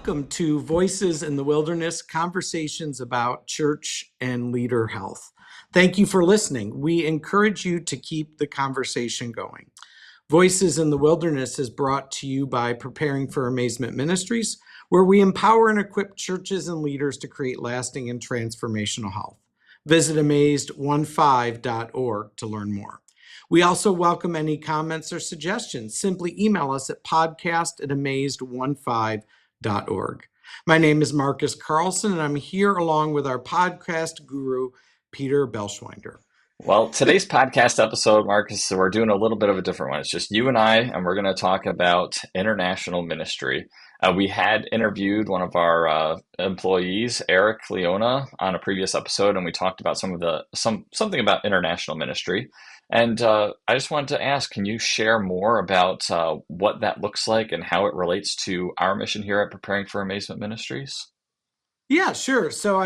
Welcome to Voices in the Wilderness, conversations about church and leader health. Thank you for listening. We encourage you to keep the conversation going. Voices in the Wilderness is brought to you by Preparing for Amazement Ministries, where we empower and equip churches and leaders to create lasting and transformational health. Visit amazed15.org to learn more. We also welcome any comments or suggestions. Simply email us at podcast@amazed15.org. My name is Marcus Carlson, and I'm here along with our podcast guru, Peter Belschwinder. Well, today's podcast episode, Marcus, so we're doing a little bit of a different one. It's just you and I, and we're going to talk about international ministry. We had interviewed one of our employees, Eric Leona, on a previous episode, and we talked about something about international ministry. And I just wanted to ask, can you share more about what that looks like and how it relates to our mission here at Preparing for Amazement Ministries? Yeah, sure. So,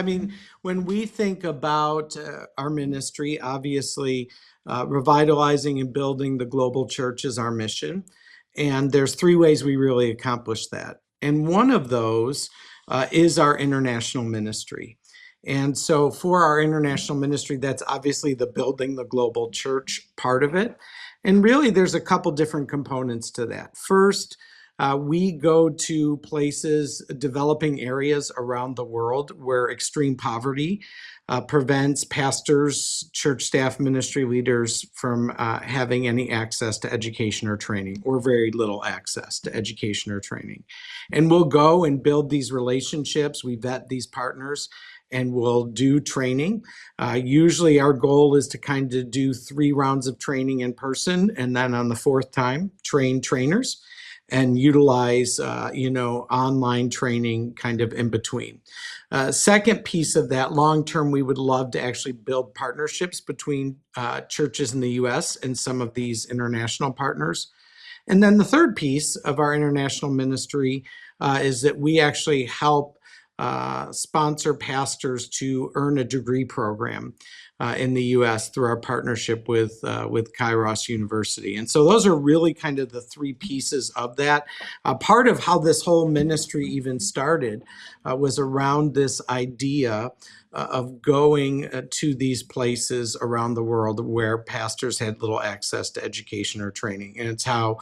when we think about our ministry, obviously revitalizing and building the global church is our mission. And there's three ways we really accomplish that. And one of those is our international ministry. And so for our international ministry, that's obviously the building the global church part of it. And really, there's a couple different components to that. First, we go to places, developing areas around the world where extreme poverty prevents pastors, church staff, ministry leaders from having any access to education or training, or very little access to education or training. And we'll go and build these relationships. We vet these partners and we'll do training. Usually our goal is to kind of do 3 rounds of training in person, and then on the 4th time, train trainers and utilize, online training kind of in between. Second piece of that, long-term, we would love to actually build partnerships between churches in the U.S. and some of these international partners. And then the third piece of our international ministry is that we actually help sponsor pastors to earn a degree program in the U.S. through our partnership with Kairos University. And so those are really kind of the 3 pieces of that. Part of how this whole ministry even started was around this idea of going to these places around the world where pastors had little access to education or training. And it's how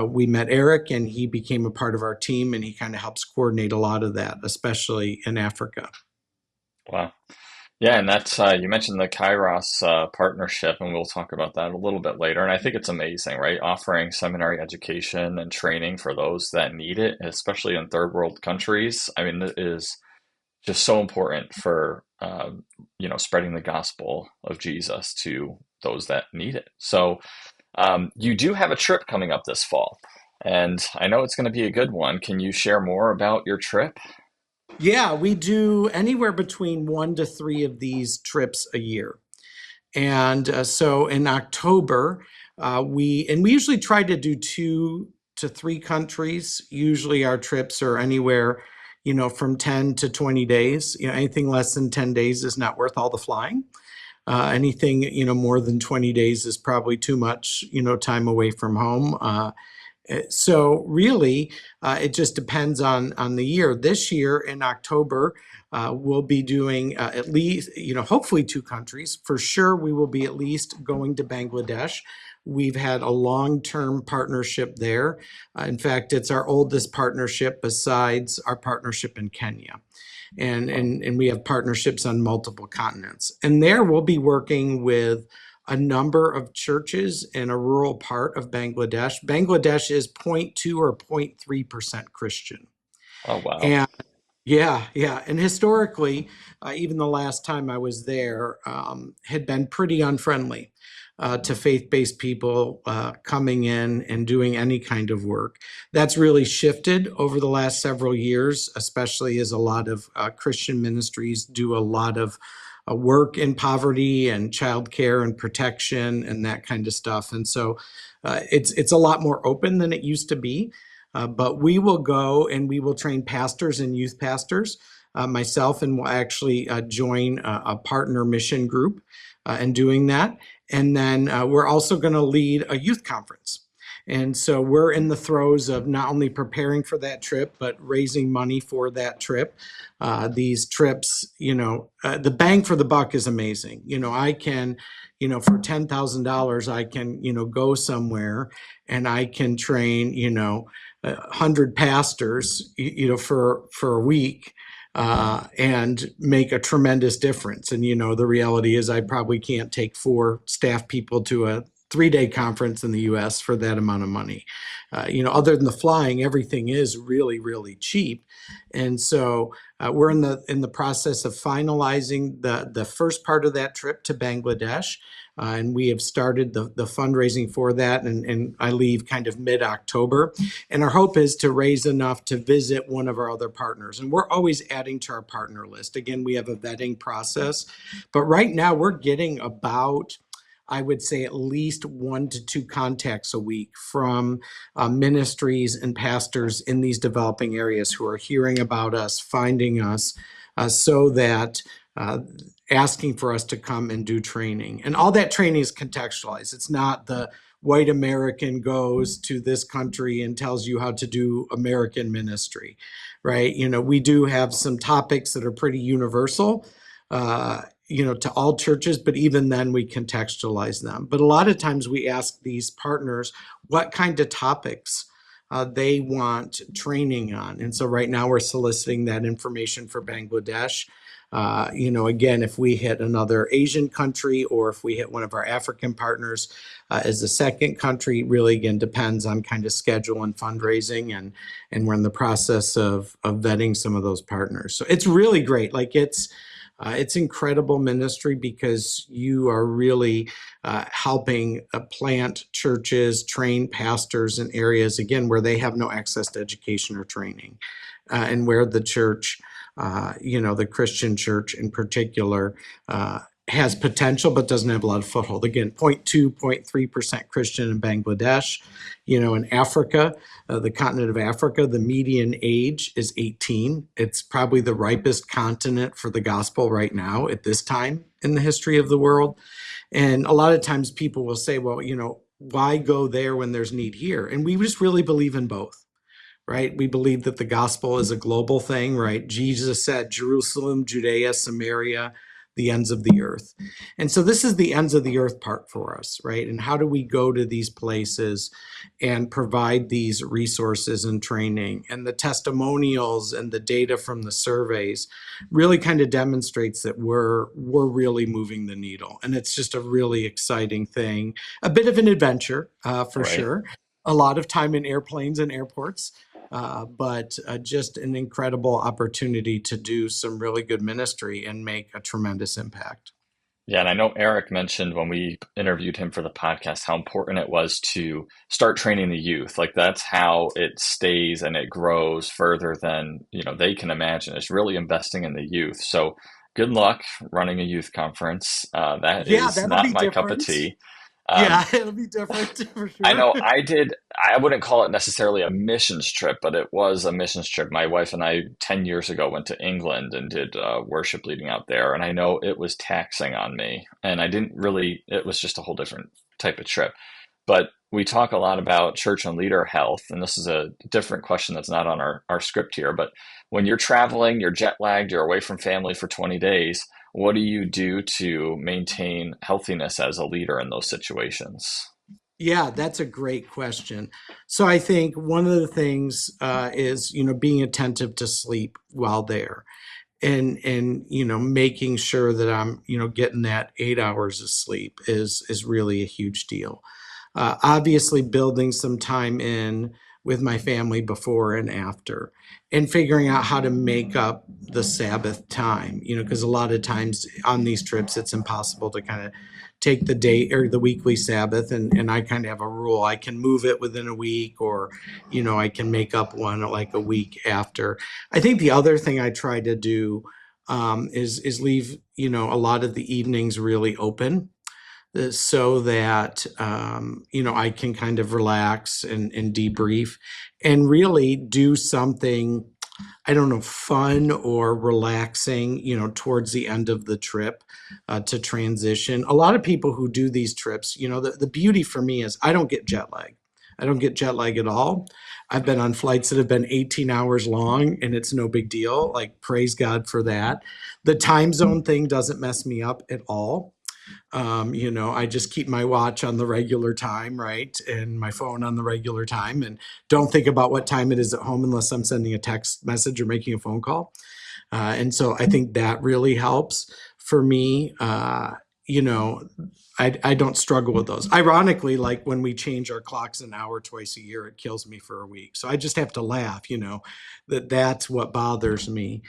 we met Eric, and he became a part of our team, and he kind of helps coordinate a lot of that, especially in Africa. Wow. Yeah, and that's you mentioned the Kairos partnership, and we'll talk about that a little bit later. And I think it's amazing, right? Offering seminary education and training for those that need it, especially in third world countries. I mean, it is just so important for spreading the gospel of Jesus to those that need it. So you do have a trip coming up this fall, and I know it's going to be a good one. Can you share more about your trip? Yeah, we do anywhere between 1 to 3 of these trips a year. And so in October, we usually try to do 2 to 3 countries. Usually our trips are anywhere, from 10 to 20 days. Anything less than 10 days is not worth all the flying. Anything, more than 20 days is probably too much, time away from home. So really, it just depends on the year. This year in October, we'll be doing at least, hopefully 2 countries. For sure, we will be at least going to Bangladesh. We've had a long-term partnership there. In fact, it's our oldest partnership besides our partnership in Kenya. And we have partnerships on multiple continents. And there we'll be working with a number of churches in a rural part of Bangladesh. Bangladesh is 0.2 or 0.3% Christian. Oh, wow. And yeah. And historically, even the last time I was there, had been pretty unfriendly to faith-based people coming in and doing any kind of work. That's really shifted over the last several years, especially as a lot of Christian ministries do a lot of work in poverty and childcare and protection and that kind of stuff. And so it's a lot more open than it used to be. But we will go and we will train pastors and youth pastors, myself, and we'll actually join a partner mission group in doing that. And then we're also going to lead a youth conference. And so we're in the throes of not only preparing for that trip, but raising money for that trip. These trips, the bang for the buck is amazing. I can, for $10,000, I can, go somewhere and I can train, 100 pastors, for a week, and make a tremendous difference. And the reality is, I probably can't take 4 staff people to a 3-day conference in the U.S. for that amount of money. Other than the flying, everything is really, really cheap. And so we're in the process of finalizing the first part of that trip to Bangladesh. And we have started the fundraising for that, and I leave kind of mid-October. And our hope is to raise enough to visit one of our other partners. And we're always adding to our partner list. Again, we have a vetting process, but right now we're getting about, I would say, at least 1 to 2 contacts a week from ministries and pastors in these developing areas who are hearing about us, finding us, so that asking for us to come and do training. And all that training is contextualized. It's not the white American goes to this country and tells you how to do American ministry, right? We do have some topics that are pretty universal, to all churches, but even then we contextualize them. But a lot of times we ask these partners what kind of topics they want training on. And so right now we're soliciting that information for Bangladesh. Again, if we hit another Asian country or if we hit one of our African partners as the second country, really, again, depends on kind of schedule and fundraising. And we're in the process of vetting some of those partners. So it's really great. Like it's incredible ministry because you are really helping plant churches, train pastors in areas, again, where they have no access to education or training, and where the church, the Christian church in particular, has potential but doesn't have a lot of foothold. Again, 0.2, 0.3% Christian in Bangladesh. In Africa, the continent of Africa, the median age is 18. It's probably the ripest continent for the gospel right now at this time in the history of the world. And a lot of times people will say, well, why go there when there's need here? And we just really believe in both. Right? We believe that the gospel is a global thing, right? Jesus said, Jerusalem, Judea, Samaria, the ends of the earth. And so this is the ends of the earth part for us, right? And how do we go to these places and provide these resources and training? And the testimonials and the data from the surveys really kind of demonstrates that we're really moving the needle. And it's just a really exciting thing, a bit of an adventure, for Right. sure. A lot of time in airplanes and airports. But just an incredible opportunity to do some really good ministry and make a tremendous impact. Yeah, and I know Eric mentioned when we interviewed him for the podcast how important it was to start training the youth. Like that's how it stays and it grows further than, they can imagine. It's really investing in the youth. So good luck running a youth conference. That Yeah, is that'll not be my cup of different. tea. Yeah, Um, it'll be different for I sure. know I wouldn't call it necessarily a missions trip, but it was a missions trip. My wife and I, 10 years ago, went to England and did worship leading out there. And I know it was taxing on me. And it was just a whole different type of trip. But we talk a lot about church and leader health. And this is a different question that's not on our script here. But when you're traveling, you're jet lagged, you're away from family for 20 days, what do you do to maintain healthiness as a leader in those situations? Yeah, that's a great question. So I think one of the things is, being attentive to sleep while there. And making sure that I'm getting that 8 hours of sleep is really a huge deal. Obviously building some time in with my family before and after, and figuring out how to make up the Sabbath time, because a lot of times on these trips it's impossible to kind of take the day or the weekly Sabbath, and I kind of have a rule. I can move it within a week, or I can make up one like a week after. I think the other thing I try to do is leave a lot of the evenings really open, so that I can kind of relax and debrief and really do something, I don't know, fun or relaxing, towards the end of the trip, to transition. A lot of people who do these trips, the beauty for me is I don't get jet lag. I don't get jet lag at all. I've been on flights that have been 18 hours long and it's no big deal. Like, praise God for that. The time zone thing doesn't mess me up at all. I just keep my watch on the regular time, right? And my phone on the regular time, and don't think about what time it is at home unless I'm sending a text message or making a phone call. And so I think that really helps for me. You know, I don't struggle with those. Ironically, like when we change our clocks an hour twice a year, it kills me for a week. So I just have to laugh, that's what bothers me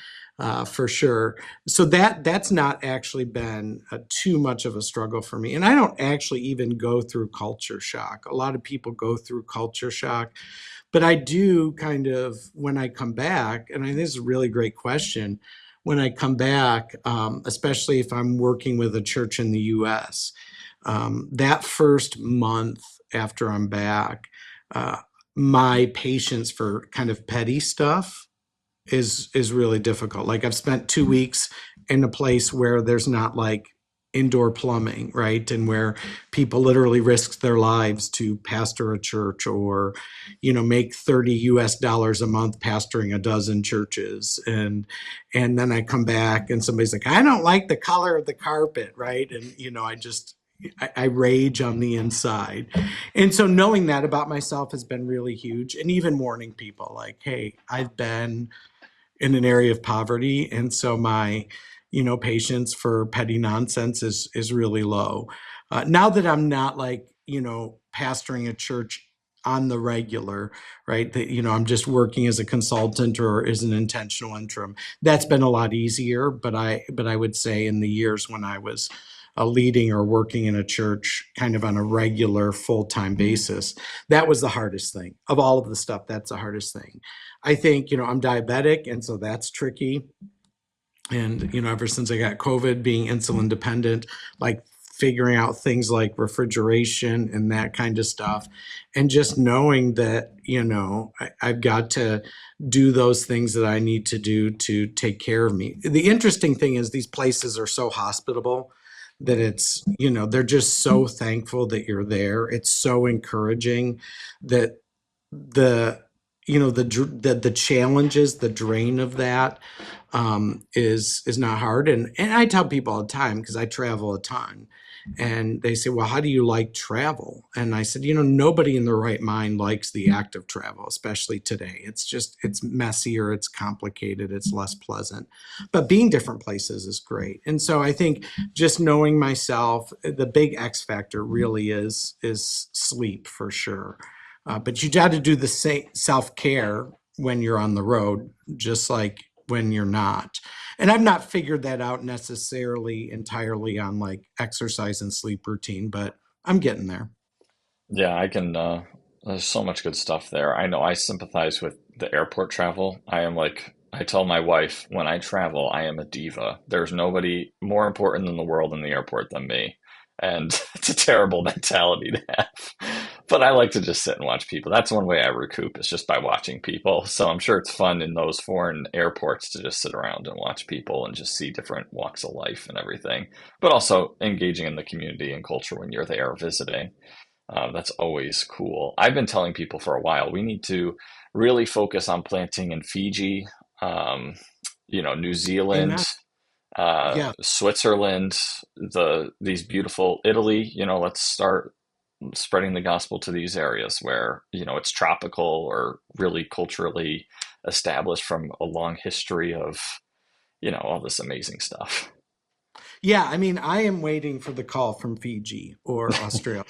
for sure. So that's not actually been too much of a struggle for me. And I don't actually even go through culture shock. A lot of people go through culture shock, but I do kind of when I come back, and I think this is a really great question. When I come back, especially if I'm working with a church in the US, that first month after I'm back, uh, my patience for kind of petty stuff is really difficult. Like, I've spent 2 weeks in a place where there's not like indoor plumbing, right? And where people literally risk their lives to pastor a church, or, make 30 US dollars a month pastoring a dozen churches. And then I come back and somebody's like, I don't like the color of the carpet, right? And I rage on the inside. And so knowing that about myself has been really huge. And even warning people like, hey, I've been in an area of poverty, and so my patience for petty nonsense is really low. Now that I'm not like pastoring a church on the regular, right, that I'm just working as a consultant or as an intentional interim, that's been a lot easier. But I would say in the years when I was leading or working in a church kind of on a regular full-time basis, that was the hardest thing of all of the stuff. That's the hardest thing. I think, I'm diabetic, and so that's tricky. And, ever since I got COVID, being insulin dependent, like figuring out things like refrigeration and that kind of stuff. And just knowing that, I've got to do those things that I need to do to take care of me. The interesting thing is these places are so hospitable that they're just so thankful that you're there. It's so encouraging that the the challenges, the drain of that is not hard. And I tell people all the time, because I travel a ton, and they say, well, how do you like travel? And I said, nobody in their right mind likes the act of travel, especially today. It's messier, it's complicated, it's less pleasant, but being different places is great. And so I think just knowing myself, the big X factor really is sleep for sure. But you got to do the same self-care when you're on the road, just like when you're not. And I've not figured that out necessarily entirely on like exercise and sleep routine, but I'm getting there. Yeah, I can. There's so much good stuff there. I know I sympathize with the airport travel. I tell my wife when I travel, I am a diva. There's nobody more important in the world in the airport than me. And it's a terrible mentality to have. But I like to just sit and watch people. That's one way I recoup is just by watching people. So I'm sure it's fun in those foreign airports to just sit around and watch people and just see different walks of life and everything. But also engaging in the community and culture when you're there visiting. That's always cool. I've been telling people for a while, we need to really focus on planting in Fiji, um, New Zealand, Amen. Yeah. Switzerland, these beautiful Italy, let's start spreading the gospel to these areas where, it's tropical or really culturally established from a long history of, all this amazing stuff. Yeah. I mean, I am waiting for the call from Fiji or Australia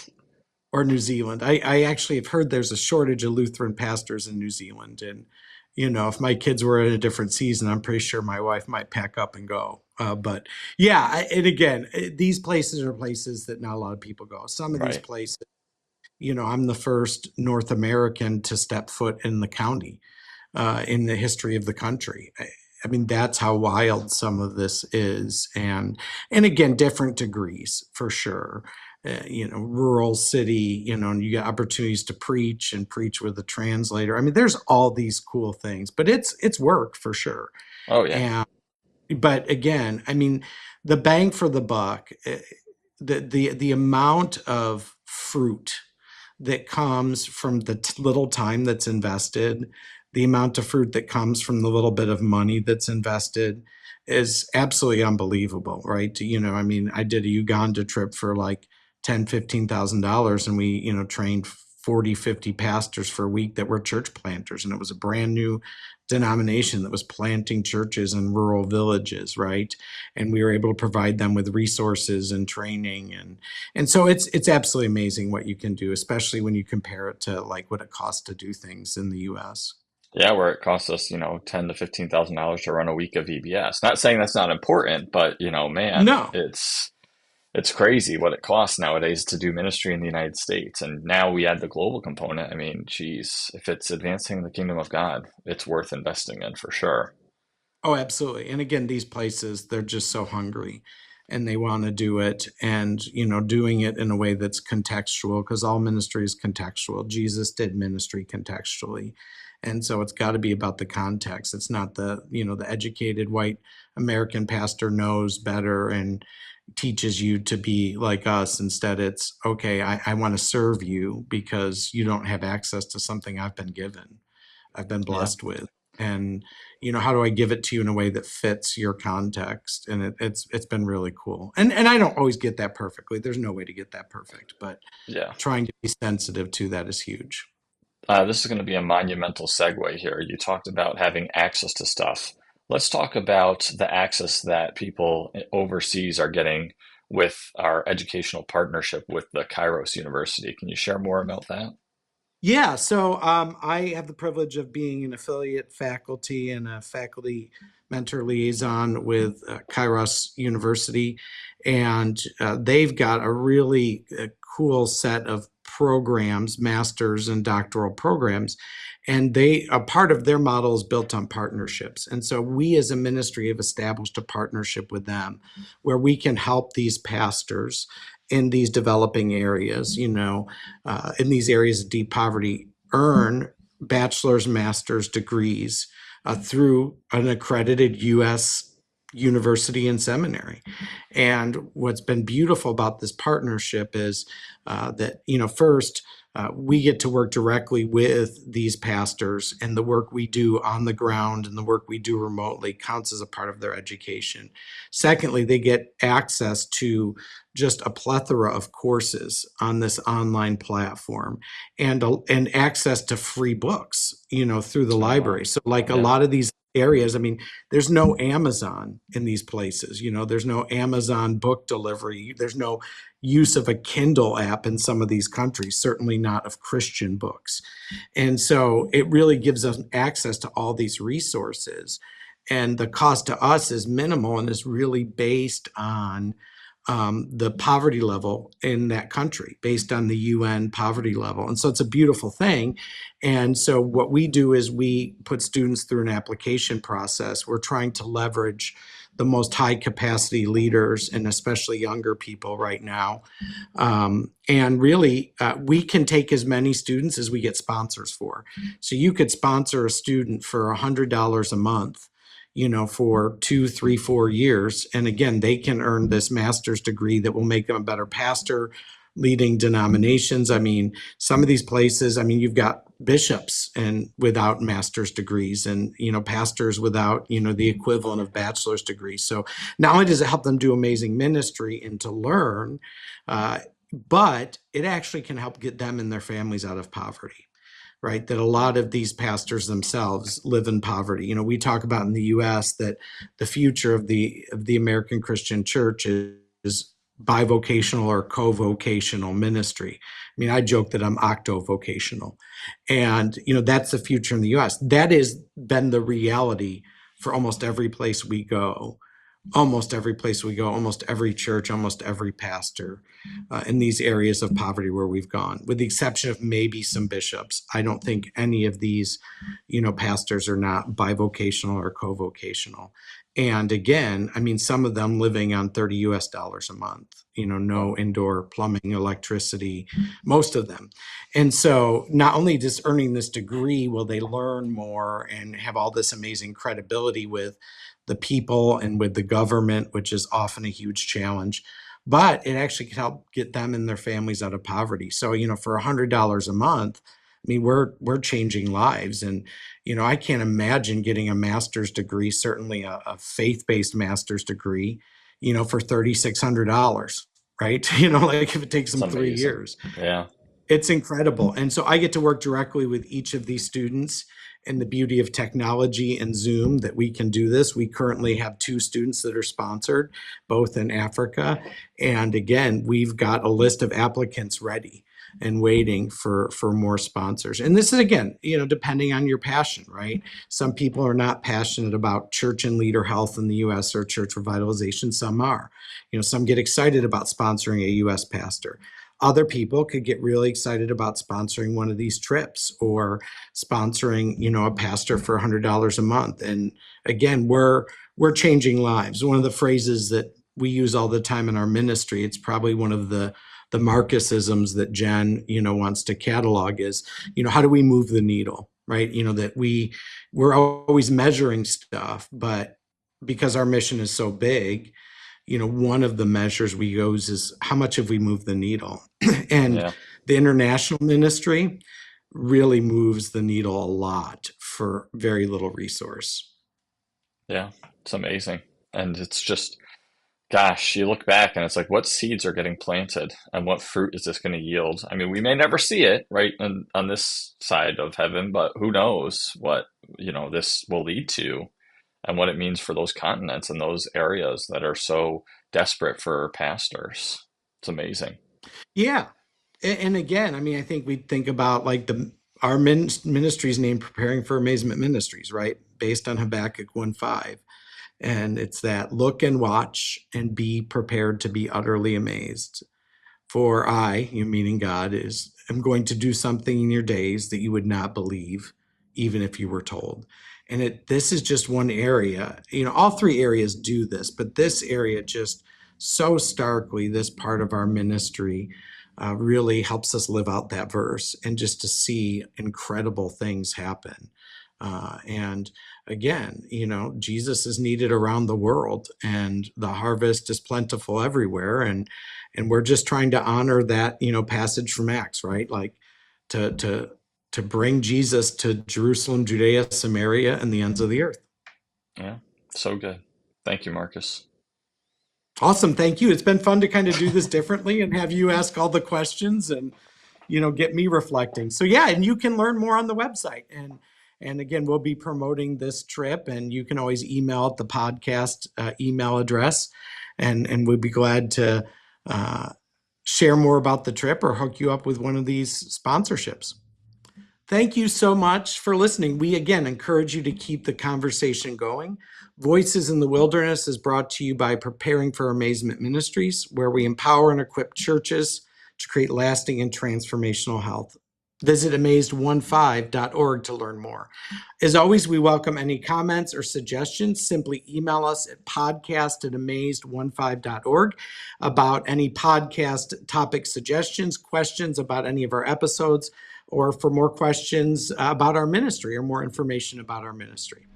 or New Zealand. I actually have heard there's a shortage of Lutheran pastors in New Zealand. And, if my kids were in a different season, I'm pretty sure my wife might pack up and go. But yeah, and again, these places are places that not a lot of people go. Some of these Right. places, I'm the first North American to step foot in the county in the history of the country. I mean, that's how wild some of this is, and again, different degrees for sure. Rural city, and you get opportunities to preach and preach with a translator. I mean, there's all these cool things, but it's work for sure. Oh, yeah. And but again, I mean, the bang for the buck, the amount of fruit that comes from the little time that's invested, the amount of fruit that comes from the little bit of money that's invested is absolutely unbelievable, right? I mean, I did a Uganda trip for like 10, $15,000 and we, trained 40, 50 pastors for a week that were church planters. And it was a brand new denomination that was planting churches in rural villages, right? And we were able to provide them with resources and training. And so it's absolutely amazing what you can do, especially when you compare it to like what it costs to do things in the US. Yeah, where it costs us, ten to $15,000 to run a week of VBS. Not saying that's not important, but man, No. it's crazy what it costs nowadays to do ministry in the United States. And now we add the global component. I mean, geez, if it's advancing the kingdom of God, it's worth investing in for sure. Oh, absolutely. And again, these places, they're just so hungry and they want to do it and, doing it in a way that's contextual because all ministry is contextual. Jesus did ministry contextually. And so it's got to be about the context. It's not the educated white American pastor knows better and teaches you to be like us. Instead, it's okay, I want to serve you because you don't have access to something I've been given. I've been Yeah, blessed with. And how do I give it to you in a way that fits your context? And it's been really cool. And I don't always get that perfectly. There's no way to get that perfect, but yeah. trying to be sensitive to that is huge. This is going to be a monumental segue here. You talked about having access to stuff. Let's talk about the access that people overseas are getting with our educational partnership with the Kairos University. Can you share more about that? Yeah, so I have the privilege of being an affiliate faculty and a faculty mentor liaison with Kairos University, and they've got a really cool set of programs, masters and doctoral programs, and a part of their model is built on partnerships. And so we as a ministry have established a partnership with them where we can help these pastors in these developing areas, in these areas of deep poverty, earn bachelor's, master's degrees through an accredited U.S. university and seminary. And what's been beautiful about this partnership is that, first, we get to work directly with these pastors, and the work we do on the ground and the work we do remotely counts as a part of their education. Secondly, they get access to just a plethora of courses on this online platform and access to free books, through the Oh, wow. library. So like a Yeah. lot of these areas, I mean, there's no Amazon in these places, there's no Amazon book delivery. There's no use of a Kindle app in some of these countries, certainly not of Christian books. And so it really gives us access to all these resources. And the cost to us is minimal and is really based on the poverty level in that country, based on the UN poverty level. And so it's a beautiful thing. And so what we do is we put students through an application process. We're trying to leverage the most high capacity leaders and especially younger people right now. And really, we can take as many students as we get sponsors for. So you could sponsor a student for $100 a month, for 2, 3, 4 years. And again, they can earn this master's degree that will make them a better pastor, leading denominations. I mean, some of these places, I mean, you've got bishops and without master's degrees and, pastors without, the equivalent of bachelor's degrees. So not only does it help them do amazing ministry and to learn, but it actually can help get them and their families out of poverty, right? That a lot of these pastors themselves live in poverty. We talk about in the U.S. that the future of the American Christian church is bivocational or co-vocational ministry. I mean, I joke that I'm octo-vocational, and that's the future in the U.S. That has been the reality for almost every place we go. Almost every place we go, almost every church, almost every pastor in these areas of poverty where we've gone, with the exception of maybe some bishops. I don't think any of these, pastors are not bivocational or co-vocational. And again, I mean, some of them living on $30 a month, no Wow. indoor plumbing, electricity, most of them. And so not only just earning this degree, will they learn more and have all this amazing credibility with the people and with the government, which is often a huge challenge. but it actually can help get them and their families out of poverty. So, for $100 a month, I mean, we're changing lives. And, I can't imagine getting a master's degree, certainly a faith-based master's degree, for $3,600, right? Like if it takes It's them three amazing. years. Yeah. It's incredible. And so I get to work directly with each of these students, and the beauty of technology and Zoom that we can do this. We currently have two students that are sponsored, both in Africa. And again, we've got a list of applicants ready and waiting for more sponsors. And this is, again, depending on your passion, right? Some people are not passionate about church and leader health in the US or church revitalization. Some are. Some get excited about sponsoring a US pastor. Other people could get really excited about sponsoring one of these trips or sponsoring, a pastor for $100 a month. And again, we're changing lives. One of the phrases that we use all the time in our ministry, it's probably one of the Marcusisms that Jen, wants to catalog is, how do we move the needle, right? That we're always measuring stuff, but because our mission is so big, one of the measures we use is how much have we moved the needle? And Yeah. the international ministry really moves the needle a lot for very little resource. Yeah. It's amazing. And it's just, gosh, you look back and it's like, what seeds are getting planted and what fruit is this going to yield? I mean, we may never see it, right, on this side of heaven, but who knows what, this will lead to and what it means for those continents and those areas that are so desperate for pastors. It's amazing. Yeah. And again, I mean, I think we think about like our ministry's name, Preparing for Amazement Ministries, right? Based on Habakkuk 1:5. And it's that look and watch and be prepared to be utterly amazed. For I, you meaning God, am going to do something in your days that you would not believe, even if you were told. And this is just one area. All three areas do this, but this area just so starkly, this part of our ministry really helps us live out that verse and just to see incredible things happen. And again, Jesus is needed around the world, and the harvest is plentiful everywhere. And we're just trying to honor that, passage from Acts, right? Like to bring Jesus to Jerusalem, Judea, Samaria, and the ends of the earth. Yeah. So good. Thank you, Marcus. Awesome. Thank you. It's been fun to kind of do this differently and have you ask all the questions and, get me reflecting. So yeah, and you can learn more on the website. And again, we'll be promoting this trip, and you can always email at the podcast email address, and we'd be glad to share more about the trip or hook you up with one of these sponsorships. Thank you so much for listening. We again encourage you to keep the conversation going. Voices in the Wilderness is brought to you by Preparing for Amazement Ministries, where we empower and equip churches to create lasting and transformational health. Visit amazed15.org to learn more. As always, we welcome any comments or suggestions. Simply email us at podcast@amazed15.org about any podcast topic suggestions, questions about any of our episodes, or for more questions about our ministry or more information about our ministry.